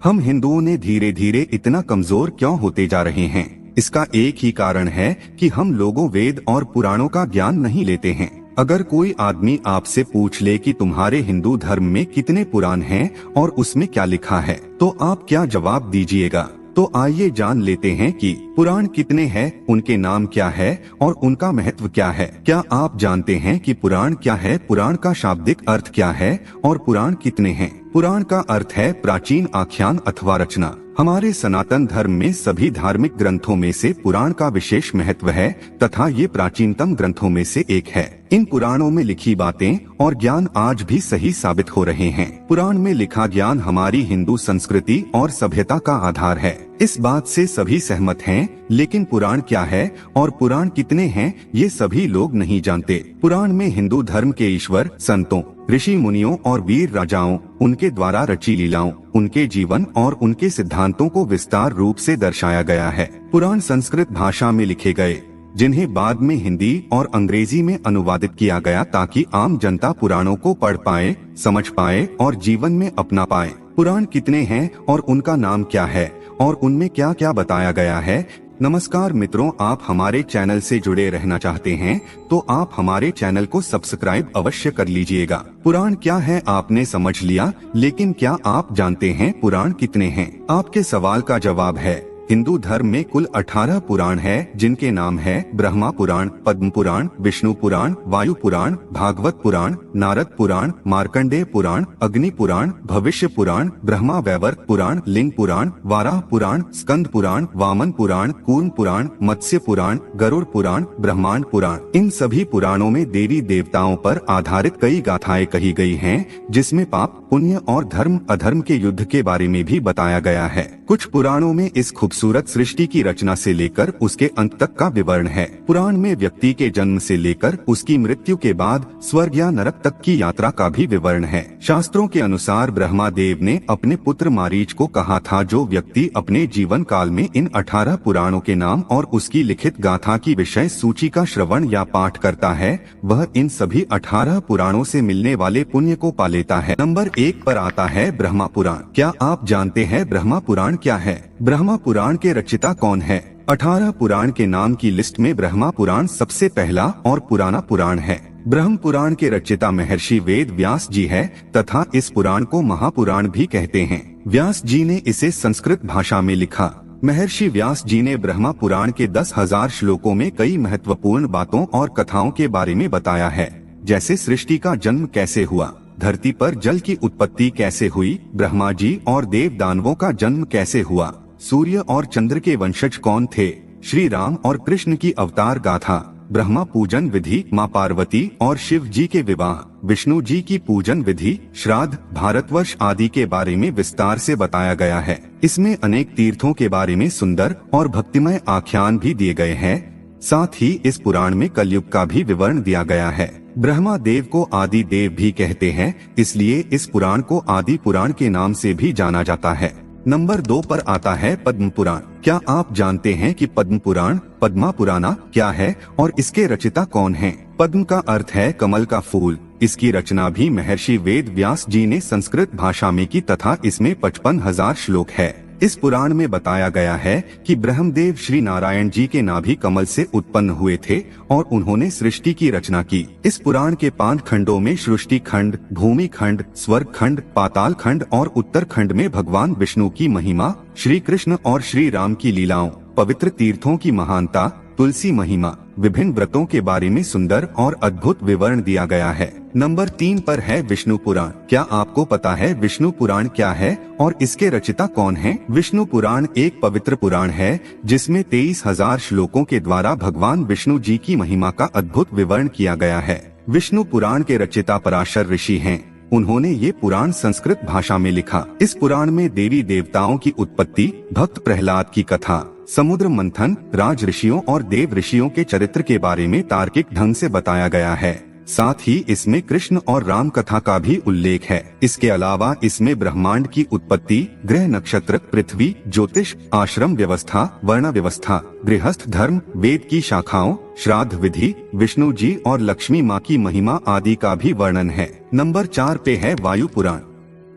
हम हिंदुओं ने धीरे धीरे इतना कमजोर क्यों होते जा रहे हैं? इसका एक ही कारण है कि हम लोगों वेद और पुराणों का ज्ञान नहीं लेते हैं। अगर कोई आदमी आपसे पूछ ले कि तुम्हारे हिंदू धर्म में कितने पुराण हैं और उसमें क्या लिखा है, तो आप क्या जवाब दीजिएगा? तो आइए जान लेते हैं कि पुराण कितने हैं, उनके नाम क्या है और उनका महत्व क्या है। क्या आप जानते हैं कि पुराण क्या है, पुराण का शाब्दिक अर्थ क्या है और पुराण कितने हैं? पुराण का अर्थ है प्राचीन आख्यान अथवा रचना। हमारे सनातन धर्म में सभी धार्मिक ग्रंथों में से पुराण का विशेष महत्व है तथा ये प्राचीनतम ग्रंथों में से एक है। इन पुराणों में लिखी बातें और ज्ञान आज भी सही साबित हो रहे हैं। पुराण में लिखा ज्ञान हमारी हिंदू संस्कृति और सभ्यता का आधार है। इस बात से सभी सहमत हैं, लेकिन पुराण क्या है और पुराण कितने हैं ये सभी लोग नहीं जानते। पुराण में हिंदू धर्म के ईश्वर, संतों, ऋषि मुनियों और वीर राजाओं, उनके द्वारा रची लीलाओं, उनके जीवन और उनके सिद्धांतों को विस्तार रूप से दर्शाया गया है। पुराण संस्कृत भाषा में लिखे गए, जिन्हें बाद में हिंदी और अंग्रेजी में अनुवादित किया गया ताकि आम जनता पुराणों को पढ़ पाए, समझ पाए और जीवन में अपना पाए। पुराण कितने हैं और उनका नाम क्या है और उनमें क्या क्या बताया गया है? नमस्कार मित्रों, आप हमारे चैनल से जुड़े रहना चाहते हैं तो आप हमारे चैनल को सब्सक्राइब अवश्य कर लीजिएगा। पुराण क्या है आपने समझ लिया, लेकिन क्या आप जानते हैं पुराण कितने हैं? आपके सवाल का जवाब है, हिंदू धर्म में कुल 18 पुराण है, जिनके नाम है ब्रह्मा पुराण, पद्म पुराण, विष्णु पुराण, वायु पुराण, भागवत पुराण, नारद पुराण, मार्कंडेय पुराण, अग्नि पुराण, भविष्य पुराण, ब्रह्मा वैवर्त पुराण, लिंग पुराण, वाराह पुराण, स्कंद पुराण, वामन पुराण, कूर्म पुराण, मत्स्य पुराण, गरुड़ पुराण, ब्रह्मांड पुराण। इन सभी पुराणों में देवी देवताओं पर आधारित कई गाथाएं कही गई हैं, जिसमें पाप, पुण्य और धर्म अधर्म के युद्ध के बारे में भी बताया गया है। कुछ पुराणों में इस खूबसूरत सृष्टि की रचना से लेकर उसके अंत तक का विवरण है। पुराण में व्यक्ति के जन्म से लेकर उसकी मृत्यु के बाद स्वर्ग या नरक तक की यात्रा का भी विवरण है। शास्त्रों के अनुसार ब्रह्मा देव ने अपने पुत्र मारीच को कहा था, जो व्यक्ति अपने जीवन काल में इन 18 पुराणों के नाम और उसकी लिखित गाथा की विषय सूची का श्रवण या पाठ करता है, वह इन सभी 18 पुराणों से मिलने वाले पुण्य को पा लेता है। नंबर 1 पर आता है ब्रह्मा पुराण। क्या आप जानते हैं ब्रह्मा पुराण क्या है? ब्रह्मा पुराण के रचयिता कौन है? 18 पुराण के नाम की लिस्ट में ब्रह्मा पुराण सबसे पहला और पुराना पुराण है। ब्रह्म पुराण के रचयिता महर्षि वेद व्यास जी है तथा इस पुराण को महापुराण भी कहते हैं। व्यास जी ने इसे संस्कृत भाषा में लिखा। महर्षि व्यास जी ने ब्रह्मा पुराण के 10,000 श्लोकों में कई महत्वपूर्ण बातों और कथाओं के बारे में बताया है, जैसे सृष्टि का जन्म कैसे हुआ, धरती पर जल की उत्पत्ति कैसे हुई, ब्रह्मा जी और देव दानवों का जन्म कैसे हुआ, सूर्य और चंद्र के वंशज कौन थे, श्री राम और कृष्ण की अवतार गाथा, ब्रह्मा पूजन विधि, माँ पार्वती और शिव जी के विवाह, विष्णु जी की पूजन विधि, श्राद्ध, भारतवर्ष आदि के बारे में विस्तार से बताया गया है। इसमें अनेक तीर्थों के बारे में सुंदर और भक्तिमय आख्यान भी दिए गए हैं। साथ ही इस पुराण में कलयुग का भी विवरण दिया गया है। ब्रह्मा देव को आदि देव भी कहते हैं, इसलिए इस पुराण को आदि पुराण के नाम से भी जाना जाता है। नंबर 2 पर आता है पद्म पुराण। क्या आप जानते हैं कि पद्म पुराण, पद्मा पुराना क्या है और इसके रचयिता कौन हैं? पद्म का अर्थ है कमल का फूल। इसकी रचना भी महर्षि वेद व्यास जी ने संस्कृत भाषा में की तथा इसमें 55,000 श्लोक है। इस पुराण में बताया गया है कि ब्रह्मदेव श्री नारायण जी के नाभि कमल से उत्पन्न हुए थे और उन्होंने सृष्टि की रचना की। इस पुराण के 5 खंडों में सृष्टि खंड, भूमि खंड, स्वर्ग खंड, पाताल खंड और उत्तर खंड में भगवान विष्णु की महिमा, श्री कृष्ण और श्री राम की लीलाओं, पवित्र तीर्थों की महानता, तुलसी महिमा, विभिन्न व्रतों के बारे में सुंदर और अद्भुत विवरण दिया गया है। नंबर 3 पर है विष्णु पुराण। क्या आपको पता है विष्णु पुराण क्या है और इसके रचयिता कौन हैं? विष्णु पुराण एक पवित्र पुराण है जिसमें 23,000 श्लोकों के द्वारा भगवान विष्णु जी की महिमा का अद्भुत विवरण किया गया है। विष्णु पुराण के रचयिता पराशर ऋषि हैं। उन्होंने ये पुराण संस्कृत भाषा में लिखा। इस पुराण में देवी देवताओं की उत्पत्ति, भक्त प्रहलाद की कथा, समुद्र मंथन, राज ऋषियों और देव ऋषियों के चरित्र के बारे में तार्किक ढंग से बताया गया है। साथ ही इसमें कृष्ण और राम कथा का भी उल्लेख है। इसके अलावा इसमें ब्रह्मांड की उत्पत्ति, ग्रह नक्षत्र, पृथ्वी, ज्योतिष, आश्रम व्यवस्था, वर्ण व्यवस्था, गृहस्थ धर्म, वेद की शाखाओं, श्राद्ध विधि, विष्णु जी और लक्ष्मी माँ की महिमा आदि का भी वर्णन है। नंबर 4 पे है वायु पुराण।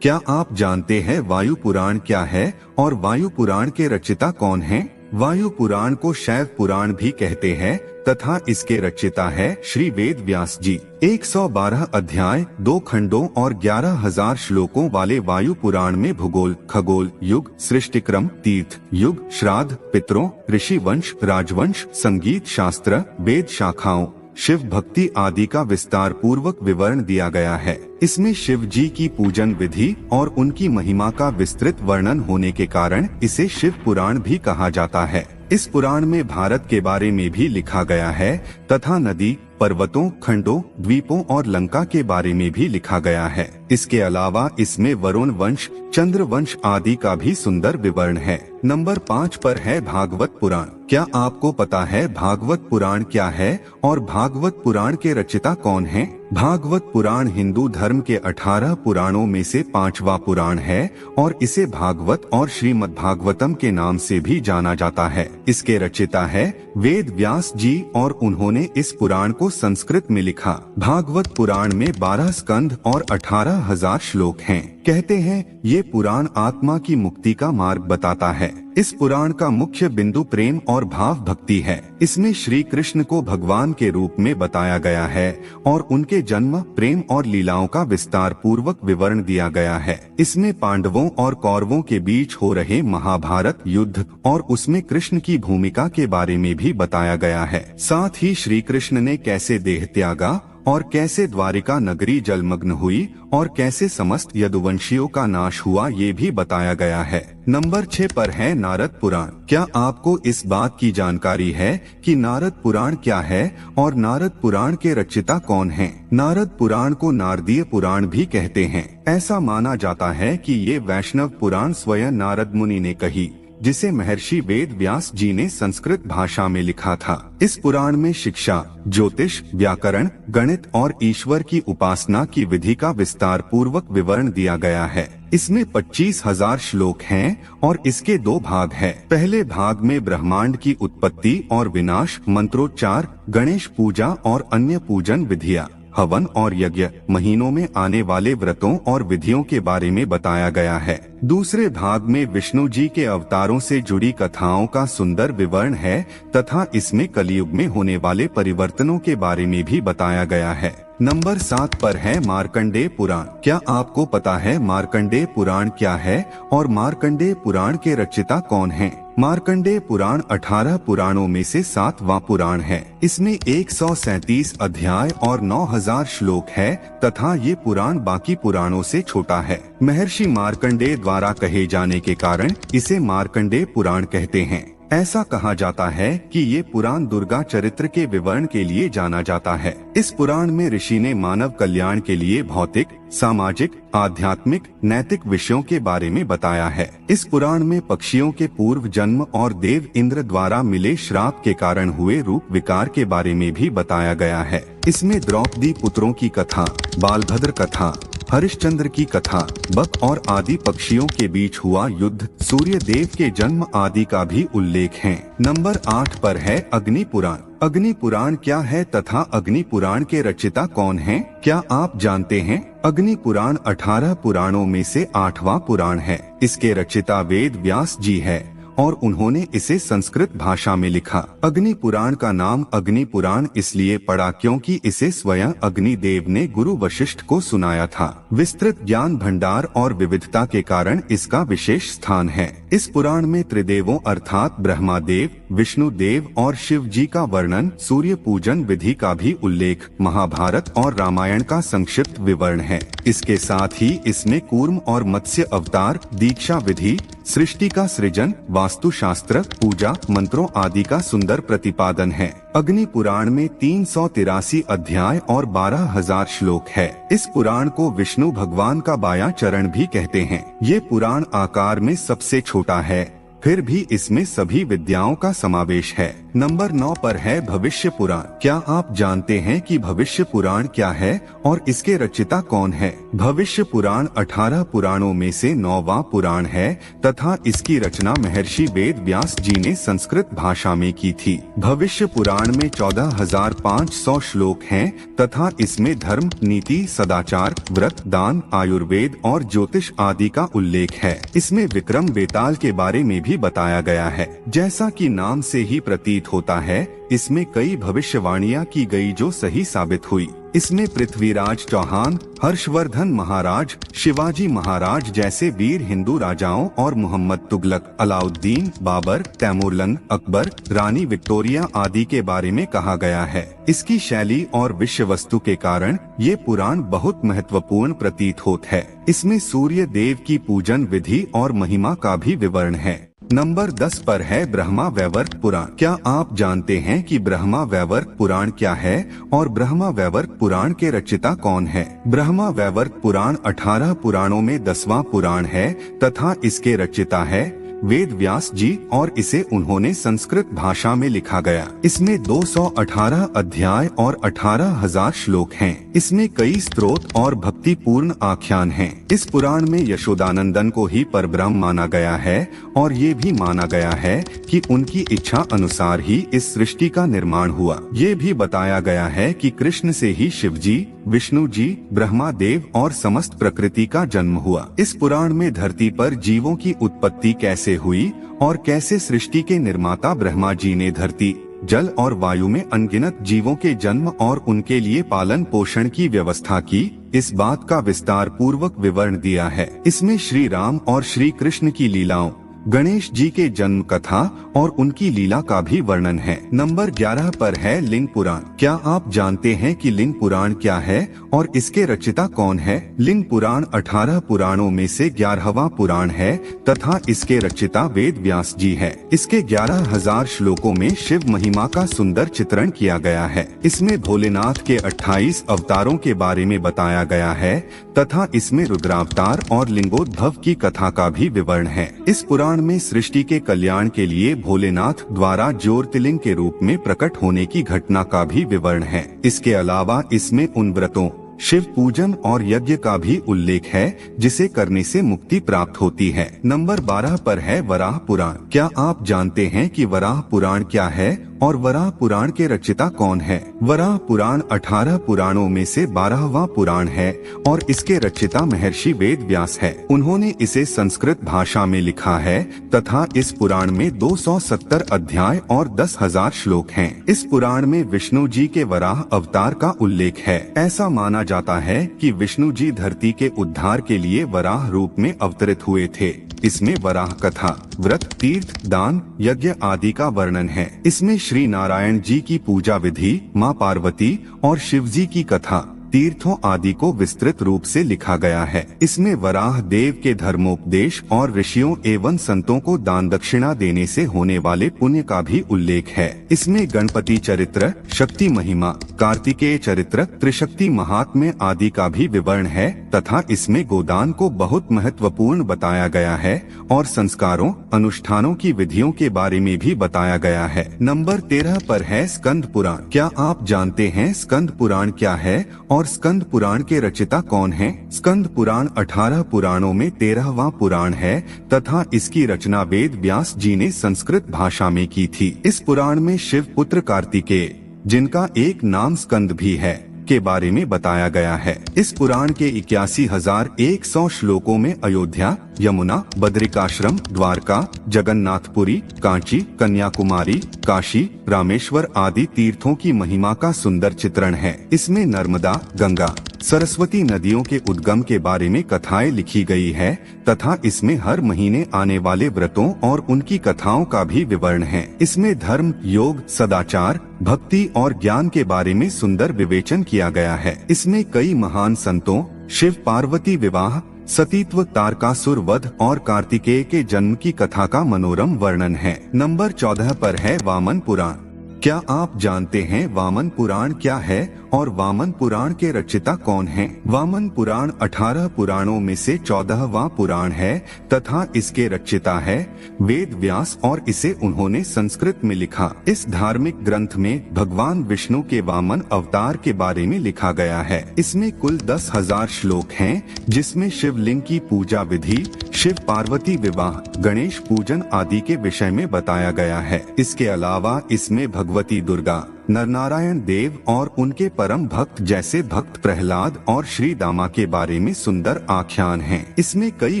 क्या आप जानते हैं वायु पुराण क्या है और वायु पुराण के रचिता कौन हैं? वायु पुराण को शैव पुराण भी कहते हैं तथा इसके रचिता है श्री वेद व्यास जी। 112 अध्याय, 2 खंडों और 11,000 श्लोकों वाले वायु पुराण में भूगोल, खगोल, युग, सृष्टिक्रम, तीर्थ, युग, श्राद्ध, पितरों, ऋषि वंश, राजवंश, संगीत शास्त्र, वेद शाखाओं, शिव भक्ति आदि का विस्तार पूर्वक विवरण दिया गया है। इसमें शिव जी की पूजन विधि और उनकी महिमा का विस्तृत वर्णन होने के कारण इसे शिव पुराण भी कहा जाता है। इस पुराण में भारत के बारे में भी लिखा गया है तथा नदी, पर्वतों, खंडों, द्वीपों और लंका के बारे में भी लिखा गया है। इसके अलावा इसमें वरुण वंश, चंद्र वंश आदि का भी सुंदर विवरण है। नंबर 5 पर है भागवत पुराण। क्या आपको पता है भागवत पुराण क्या है और भागवत पुराण के रचिता कौन हैं? भागवत पुराण हिंदू धर्म के 18 पुराणों में से 5वां पुराण है और इसे भागवत और श्रीमद् भागवतम के नाम से भी जाना जाता है। इसके रचिता है वेद व्यास जी और उन्होंने इस पुराण को संस्कृत में लिखा। भागवत पुराण में 12 स्कंध और 18,000 श्लोक हैं। कहते हैं ये पुराण आत्मा की मुक्ति का मार्ग बताता है। इस पुराण का मुख्य बिंदु प्रेम और भाव भक्ति है। इसमें श्री कृष्ण को भगवान के रूप में बताया गया है और उनके जन्म, प्रेम और लीलाओं का विस्तार पूर्वक विवरण दिया गया है। इसमें पांडवों और कौरवों के बीच हो रहे महाभारत युद्ध और उसमें कृष्ण की भूमिका के बारे में भी बताया गया है। साथ ही श्री कृष्ण ने कैसे देह त्यागा और कैसे द्वारिका नगरी जलमग्न हुई और कैसे समस्त यदुवंशियों का नाश हुआ ये भी बताया गया है। नंबर 6 पर है नारद पुराण। क्या आपको इस बात की जानकारी है कि नारद पुराण क्या है और नारद पुराण के रचिता कौन हैं? नारद पुराण को नारदीय पुराण भी कहते हैं। ऐसा माना जाता है कि ये वैष्णव पुराण स्वयं नारद मुनि ने कही, जिसे महर्षि वेद व्यास जी ने संस्कृत भाषा में लिखा था। इस पुराण में शिक्षा, ज्योतिष, व्याकरण, गणित और ईश्वर की उपासना की विधि का विस्तार पूर्वक विवरण दिया गया है। इसमें 25,000 श्लोक हैं और इसके 2 भाग हैं। पहले भाग में ब्रह्मांड की उत्पत्ति और विनाश, मंत्रोच्चार, गणेश पूजा और अन्य पूजन विधियाँ, हवन और यज्ञ, महीनों में आने वाले व्रतों और विधियों के बारे में बताया गया है। दूसरे भाग में विष्णु जी के अवतारों से जुड़ी कथाओं का सुंदर विवरण है तथा इसमें कलयुग में होने वाले परिवर्तनों के बारे में भी बताया गया है। नंबर 7 पर है मार्कंडेय पुराण। क्या आपको पता है मार्कंडेय पुराण क्या है और मार्कंडेय पुराण के रचिता कौन हैं? मार्कंडेय पुराण 18 पुराणों में से 7वां पुराण है। इसमें 137 अध्याय और 9,000 श्लोक है तथा ये पुराण बाकी पुराणों से छोटा है। महर्षि मार्कंडेय द्वारा कहे जाने के कारण इसे मार्कंडेय पुराण कहते हैं। ऐसा कहा जाता है कि ये पुराण दुर्गा चरित्र के विवरण के लिए जाना जाता है। इस पुराण में ऋषि ने मानव कल्याण के लिए भौतिक, सामाजिक, आध्यात्मिक, नैतिक विषयों के बारे में बताया है। इस पुराण में पक्षियों के पूर्व जन्म और देव इंद्र द्वारा मिले श्राप के कारण हुए रूप विकार के बारे में भी बताया गया है। इसमें द्रौपदी पुत्रों की कथा, बालभद्र कथा, हरिश्चंद्र की कथा, बक और आदि पक्षियों के बीच हुआ युद्ध, सूर्य देव के जन्म आदि का भी उल्लेख है। नंबर 8 पर है अग्नि पुराण। अग्नि पुराण क्या है तथा अग्नि पुराण के रचिता कौन हैं? क्या आप जानते हैं? अग्नि पुराण 18 पुराणों में से 8वां पुराण है। इसके रचिता वेद व्यास जी है और उन्होंने इसे संस्कृत भाषा में लिखा। अग्नि पुराण का नाम अग्नि पुराण इसलिए पड़ा क्योंकि इसे स्वयं अग्नि देव ने गुरु वशिष्ठ को सुनाया था। विस्तृत ज्ञान भंडार और विविधता के कारण इसका विशेष स्थान है। इस पुराण में त्रिदेवों अर्थात ब्रह्मा देव, विष्णु देव और शिव जी का वर्णन, सूर्य पूजन विधि का भी उल्लेख, महाभारत और रामायण का संक्षिप्त विवरण है। इसके साथ ही इसमें कूर्म और मत्स्य अवतार, दीक्षा विधि, सृष्टि का सृजन, वास्तुशास्त्र, पूजा, मंत्रों आदि का सुंदर प्रतिपादन है। अग्नि पुराण में 383 अध्याय और 12,000 श्लोक है। इस पुराण को विष्णु भगवान का बायां चरण भी कहते हैं। ये पुराण आकार में सबसे छोटा है फिर भी इसमें सभी विद्याओं का समावेश है। नंबर 9 पर है भविष्य पुराण। क्या आप जानते हैं कि भविष्य पुराण क्या है और इसके रचयिता कौन है? भविष्य पुराण 18 पुराणों में से 9वां पुराण है तथा इसकी रचना महर्षि वेद व्यास जी ने संस्कृत भाषा में की थी। भविष्य पुराण में 14,500 श्लोक हैं तथा इसमें धर्म, नीति, सदाचार, व्रत, दान, आयुर्वेद और ज्योतिष आदि का उल्लेख है। इसमें विक्रम बेताल के बारे में भी बताया गया है। जैसा कि नाम से ही प्रतीत होता है, इसमें कई भविष्यवाणियां की गई जो सही साबित हुई। इसमें पृथ्वीराज चौहान, हर्षवर्धन महाराज, शिवाजी महाराज जैसे वीर हिंदू राजाओं और मोहम्मद तुगलक, अलाउद्दीन, बाबर, तैमूरलन, अकबर, रानी विक्टोरिया आदि के बारे में कहा गया है। इसकी शैली और विषय वस्तु के कारण ये पुराण बहुत महत्वपूर्ण प्रतीत होता है। इसमें सूर्य देव की पूजन विधि और महिमा का भी विवरण है। नंबर 10 पर है ब्रह्मा वैवर्त पुराण। क्या आप जानते हैं कि ब्रह्मा वैवर्त पुराण क्या है और ब्रह्मा वैवर्त पुराण के रचयिता कौन है? ब्रह्मा वैवर्त पुराण 18 पुराणों में 10वां पुराण है तथा इसके रचयिता है वेद व्यास जी और इसे उन्होंने संस्कृत भाषा में लिखा गया। इसमें 218 अध्याय और 18,000 श्लोक हैं। इसमें कई स्तोत्र और भक्तिपूर्ण आख्यान हैं। इस पुराण में यशोदानंदन को ही परब्रह्म माना गया है और ये भी माना गया है कि उनकी इच्छा अनुसार ही इस सृष्टि का निर्माण हुआ। ये भी बताया गया है कि कृष्ण से ही शिव जी, विष्णु जी, ब्रह्मा देव और समस्त प्रकृति का जन्म हुआ। इस पुराण में धरती पर जीवों की उत्पत्ति कैसे हुई और कैसे सृष्टि के निर्माता ब्रह्मा जी ने धरती, जल और वायु में अनगिनत जीवों के जन्म और उनके लिए पालन पोषण की व्यवस्था की, इस बात का विस्तार पूर्वक विवरण दिया है। इसमें श्री राम और श्री कृष्ण की लीलाओं, गणेश जी के जन्म कथा और उनकी लीला का भी वर्णन है। नंबर 11 पर है लिंग पुराण। क्या आप जानते हैं कि लिंग पुराण क्या है और इसके रचयिता कौन है? लिंग पुराण 18 पुराणों में से 11वां पुराण है तथा इसके रचयिता वेद व्यास जी है। इसके 11,000 श्लोकों में शिव महिमा का सुंदर चित्रण किया गया है। इसमें भोलेनाथ के 28 अवतारों के बारे में बताया गया है तथा इसमें रुद्रावतार और लिंगोद्भव की कथा का भी विवरण है। इस पुराण में सृष्टि के कल्याण के लिए भोलेनाथ द्वारा ज्योतिर्लिंग के रूप में प्रकट होने की घटना का भी विवरण है। इसके अलावा इसमें उन व्रतों, शिव पूजन और यज्ञ का भी उल्लेख है जिसे करने से मुक्ति प्राप्त होती है। नंबर 12 पर है वराह पुराण। क्या आप जानते हैं कि वराह पुराण क्या है और वराह पुराण के रचयिता कौन है? वराह पुराण 18 पुराणों में से 12वां पुराण है और इसके रचयिता महर्षि वेद व्यास है। उन्होंने इसे संस्कृत भाषा में लिखा है तथा इस पुराण में 270 अध्याय और 10,000 श्लोक हैं। इस पुराण में विष्णु जी के वराह अवतार का उल्लेख है। ऐसा माना जाता है कि विष्णु जी धरती के उद्धार के लिए वराह रूप में अवतरित हुए थे। इसमें वराह कथा, व्रत, तीर्थ, दान, यज्ञ आदि का वर्णन है। इसमें श्री नारायण जी की पूजा विधि, माँ पार्वती और शिव जी की कथा, तीर्थों आदि को विस्तृत रूप से लिखा गया है। इसमें वराह देव के धर्मोपदेश और ऋषियों एवं संतों को दान दक्षिणा देने से होने वाले पुण्य का भी उल्लेख है। इसमें गणपति चरित्र, शक्ति महिमा, कार्तिकेय चरित्र, त्रिशक्ति महात्म्य आदि का भी विवरण है तथा इसमें गोदान को बहुत महत्वपूर्ण बताया गया है और संस्कारों, अनुष्ठानों की विधियों के बारे में भी बताया गया है। नंबर 13 पर है स्कंद पुराण। क्या आप जानते हैं स्कंद पुराण क्या है और स्कंद पुराण के रचयिता कौन हैं? स्कंद पुराण 18 पुराणों में 13वां पुराण है तथा इसकी रचना वेद व्यास जी ने संस्कृत भाषा में की थी। इस पुराण में शिव पुत्र कार्तिकेय, जिनका एक नाम स्कंद भी है, के बारे में बताया गया है। इस पुराण के 81,100 श्लोकों में अयोध्या, यमुना, बद्रिकाश्रम, द्वारका, जगन्नाथपुरी, कांची, कन्याकुमारी, काशी, रामेश्वर आदि तीर्थों की महिमा का सुंदर चित्रण है। इसमें नर्मदा, गंगा, सरस्वती नदियों के उद्गम के बारे में कथाएं लिखी गई है तथा इसमें हर महीने आने वाले व्रतों और उनकी कथाओं का भी विवरण है। इसमें धर्म, योग, सदाचार, भक्ति और ज्ञान के बारे में सुंदर विवेचन किया गया है। इसमें कई महान संतों, शिव पार्वती विवाह, सतीत्व, तारकासुर वध और कार्तिकेय के जन्म की कथा का मनोरम वर्णन है। नंबर 14 पर है वामन पुराण। क्या आप जानते हैं वामन पुराण क्या है और वामन पुराण के रचयिता कौन हैं? वामन पुराण 18 पुराणों में से 14वां पुराण है तथा इसके रचयिता है वेद व्यास और इसे उन्होंने संस्कृत में लिखा। इस धार्मिक ग्रंथ में भगवान विष्णु के वामन अवतार के बारे में लिखा गया है। इसमें कुल 10,000 श्लोक हैं, जिसमें शिवलिंग की पूजा विधि, शिव पार्वती विवाह, गणेश पूजन आदि के विषय में बताया गया है। इसके अलावा इसमें भगवती दुर्गा, नरनारायण देव और उनके परम भक्त जैसे भक्त प्रहलाद और श्री दामा के बारे में सुंदर आख्यान हैं। इसमें कई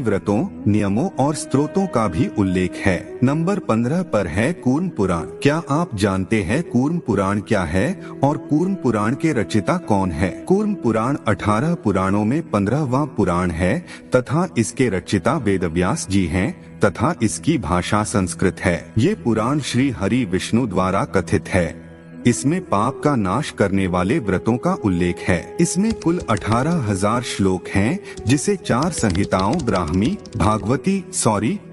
व्रतों, नियमों और स्तोत्रों का भी उल्लेख है। नंबर 15 पर है कूर्म पुराण। क्या आप जानते हैं कूर्म पुराण क्या है और कूर्म पुराण के रचयिता कौन है? कूर्म पुराण 18 पुराणों में 15वां पुराण है तथा इसके रचयिता वेदव्यास जी हैं तथा इसकी भाषा संस्कृत है। ये पुराण श्री हरि विष्णु द्वारा कथित है। इसमें पाप का नाश करने वाले व्रतों का उल्लेख है। इसमें कुल 18,000 श्लोक हैं, जिसे 4 संहिताओं ब्राह्मी, भागवती,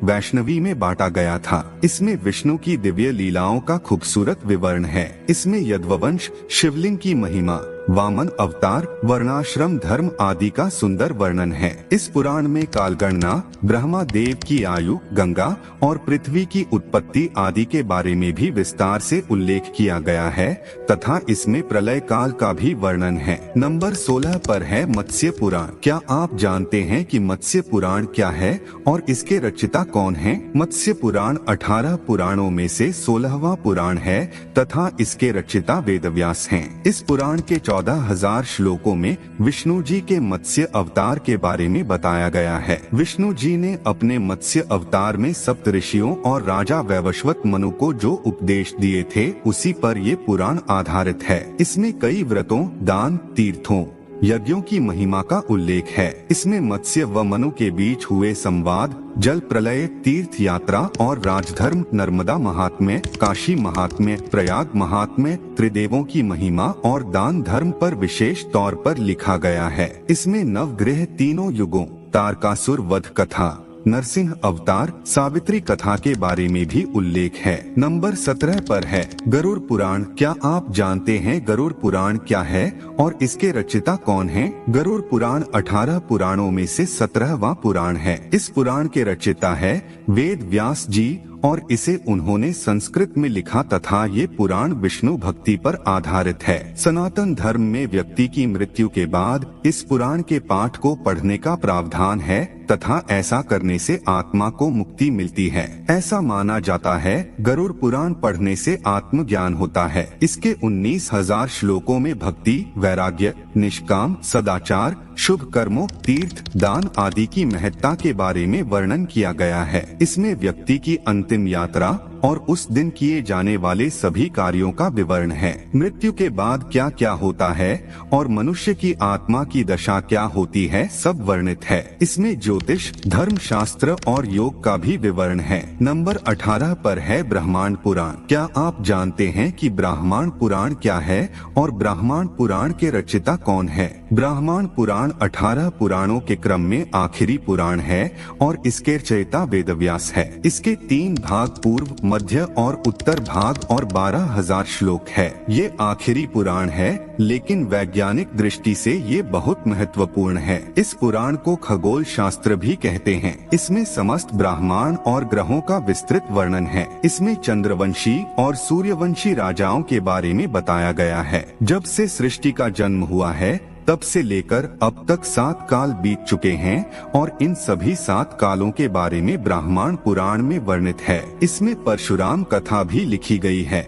वैष्णवी में बांटा गया था। इसमें विष्णु की दिव्य लीलाओं का खूबसूरत विवरण है। इसमें यदुवंश, शिवलिंग की महिमा, वामन अवतार, वर्णाश्रम धर्म आदि का सुंदर वर्णन है। इस पुराण में कालगणना, ब्रह्मा देव की आयु, गंगा और पृथ्वी की उत्पत्ति आदि के बारे में भी विस्तार से उल्लेख किया गया है तथा इसमें प्रलय काल का भी वर्णन है। नंबर 16 पर है मत्स्य पुराण। क्या आप जानते हैं कि मत्स्य पुराण क्या है और इसके रचयिता कौन हैं? मत्स्य पुराण 18 पुराणों में से 16वां पुराण है तथा इसके रचयिता वेदव्यास हैं। इस पुराण के 14,000 श्लोकों में विष्णु जी के मत्स्य अवतार के बारे में बताया गया है। विष्णु जी ने अपने मत्स्य अवतार में सप्त ऋषियों और राजा वैवस्वत मनु को जो उपदेश दिए थे उसी पर ये पुराण आधारित है। इसमें कई व्रतों, दान, तीर्थों, यज्ञों की महिमा का उल्लेख है। इसमें मत्स्य व मनु के बीच हुए संवाद, जल प्रलय, तीर्थ यात्रा और राजधर्म, नर्मदा महात्म्य, काशी महात्म्य, प्रयाग महात्म्य, त्रिदेवों की महिमा और दान धर्म पर विशेष तौर पर लिखा गया है। इसमें नवग्रह, तीनों युगों, तारकासुर वध कथा, नरसिंह अवतार, सावित्री कथा के बारे में भी उल्लेख है। नंबर 17 पर है गरुड़ पुराण। क्या आप जानते हैं गरुड़ पुराण क्या है और इसके रचयिता कौन हैं? गरुड़ पुराण 18 पुराणों में से 17वां पुराण है। इस पुराण के रचयिता है वेद व्यास जी और इसे उन्होंने संस्कृत में लिखा तथा ये पुराण विष्णु भक्ति पर आधारित है। सनातन धर्म में व्यक्ति की मृत्यु के बाद इस पुराण के पाठ को पढ़ने का प्रावधान है तथा ऐसा करने से आत्मा को मुक्ति मिलती है। ऐसा माना जाता है गरुड़ पुराण पढ़ने से आत्मज्ञान होता है। इसके 19,000 श्लोकों में भक्ति, वैराग्य, निष्काम, सदाचार, शुभ कर्मों, तीर्थ, दान आदि की महत्ता के बारे में वर्णन किया गया है। इसमें व्यक्ति की अंतिम यात्रा और उस दिन किए जाने वाले सभी कार्यों का विवरण है। मृत्यु के बाद क्या क्या होता है और मनुष्य की आत्मा की दशा क्या होती है, सब वर्णित है। इसमें ज्योतिष, धर्म शास्त्र और योग का भी विवरण है। नंबर 18 पर है ब्रह्मांड पुराण। क्या आप जानते हैं कि ब्रह्मांड पुराण क्या है और ब्रह्मांड पुराण के रचयिता कौन है? ब्रह्मांड पुराण 18 पुराणों के क्रम में आखिरी पुराण है और इसके रचयिता वेदव्यास है। इसके 3 भाग, पूर्व, मध्य और उत्तर भाग और 12,000 श्लोक है। ये आखिरी पुराण है लेकिन वैज्ञानिक दृष्टि से ये बहुत महत्वपूर्ण है। इस पुराण को खगोल शास्त्र भी कहते हैं। इसमें समस्त ब्रह्मांड और ग्रहों का विस्तृत वर्णन है। इसमें चंद्रवंशी और सूर्यवंशी राजाओं के बारे में बताया गया है। जब से सृष्टि का जन्म हुआ है तब से लेकर अब तक 7 काल बीत चुके हैं और इन सभी 7 कालों के बारे में ब्रह्मांड पुराण में वर्णित है। इसमें परशुराम कथा भी लिखी गई है।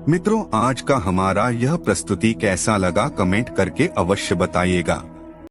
मित्रों, आज का हमारा यह प्रस्तुति कैसा लगा कमेंट करके अवश्य बताइएगा।